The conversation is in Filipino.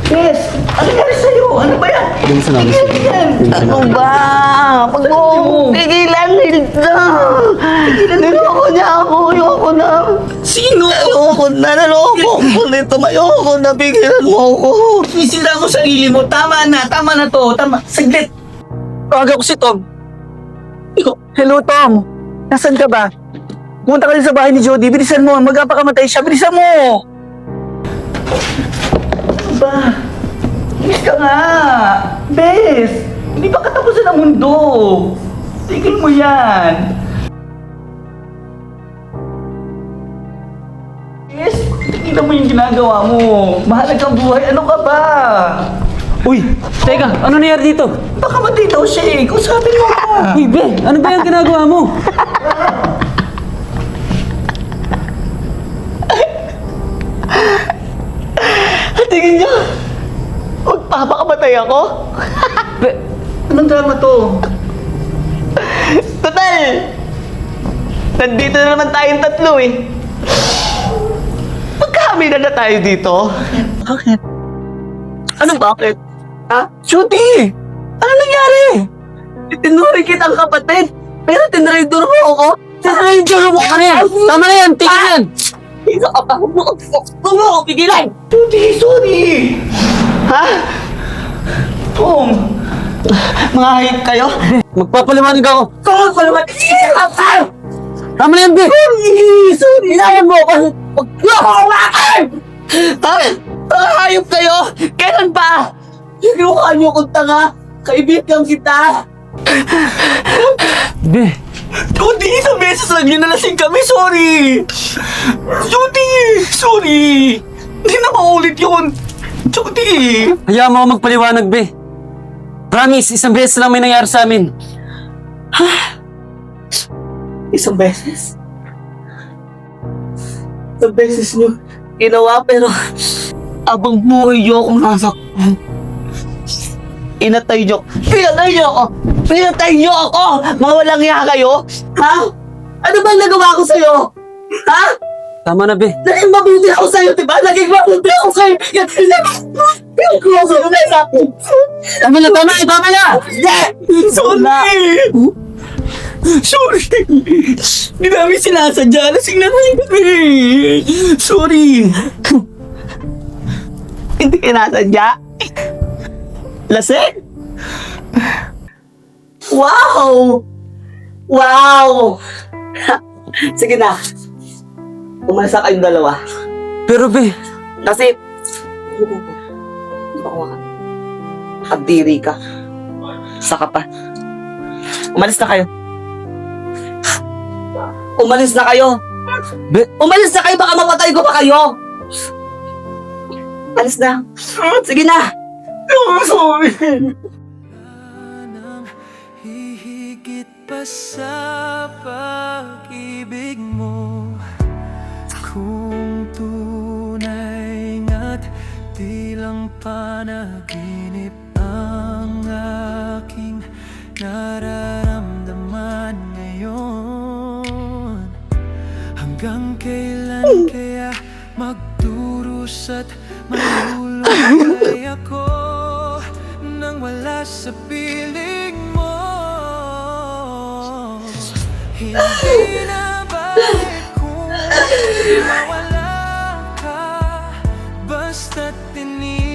Yes! Ano nangyari sa'yo? Ano ba yan? Bilisan namin sir. Ano ba? Pag mo pigilan, Hilda! Niloko niya ako, ayoko na. Sino? Ayoko na, naloko ko nito. Ayoko na, pigilan mo ako. Sisira mo sarili mo. Tama na to. Tama. Saglit. Tawagan ko si Tom. Hello, Tom. Nasaan ka ba? Pumunta ka rin sa bahay ni Jody. Bilisan mo. Magpapakamatay siya. Bilisan mo! Ano ba? Bilis ka nga. Bes! Hindi pa katapusan ng mundo. Tigil mo yan. Bes, tignan mo yung ginagawa mo. Mahalagang buhay. Ano ka ba? Uy, teka. Ano nangyari dito? Baka matay daw siya eh. Kausapin mo ka. Uy, Be. Ano ba yung ginagawa mo? Tingin niyo, magpapakamatay ako? Be, Anong drama to? Total! Nandito na naman tayong tatlo eh. Magkahami na tayo dito. bakit? Ano bakit? Ha? Jody! Ano nangyari? Tinuri kitang kapatid, pero tinraidor mo ako. Tinraidor mo ka na yan! Tama na yan! Tingin yan! Huwag mo ako pigilan! Judy, sorry! Ha? Tom! Mga hayop kayo? Magpapaliwanag ako! Kung palaman! Tama na yan, Be! Sorry! Inayan mo ako! Huwag mo ako hawakan! Ha? Mga hayop kayo? Kailan pa? Hinukaan niyo kong tanga! Kaibigan kita! Be! Judy, isang beses lang yun nalasing kami, sorry! Judy, sorry! Hindi na maulit yun! Judy! Hayaan mo ako magpaliwanag, Be. Promise, isang beses lang may nangyari sa amin. Isang beses? Isang beses niyo ginawa pero abang buhay niyo akong nasaktan. Pinatay niyo ako! Pinatay niyo ako! Mga walang iya kayo! Ha? Ano bang nagawa ko sa'yo? Ha? Tama na, Be. Naging mabuti ako sa'yo, diba? Naging mabuti ako sa'yo! Tama na, tama na, tama na! Sorry! Sorry! Hindi namin sinasadya. Lasing na rin kami. Sorry! Hindi kinasadya. Lasing? Wow! Wow! Sige na. Umalis na kayong dalawa. Pero, Be, Kasi, baka abdiri ka. Saka pa. Umalis na kayo. Umalis na kayo. Be, Umalis na kayo, baka mapatay ko pa kayo. Alis na. Sige na. Sorry! Hihigit pa sa pag-ibig mo, kung tunay nga't di lang panaginip ang aking nararamdaman ngayon. Hanggang kailan kaya magdurusa at malulungay ako nang wala sa piling mo? Hindi na balik kung mawala ka, basta't tinigil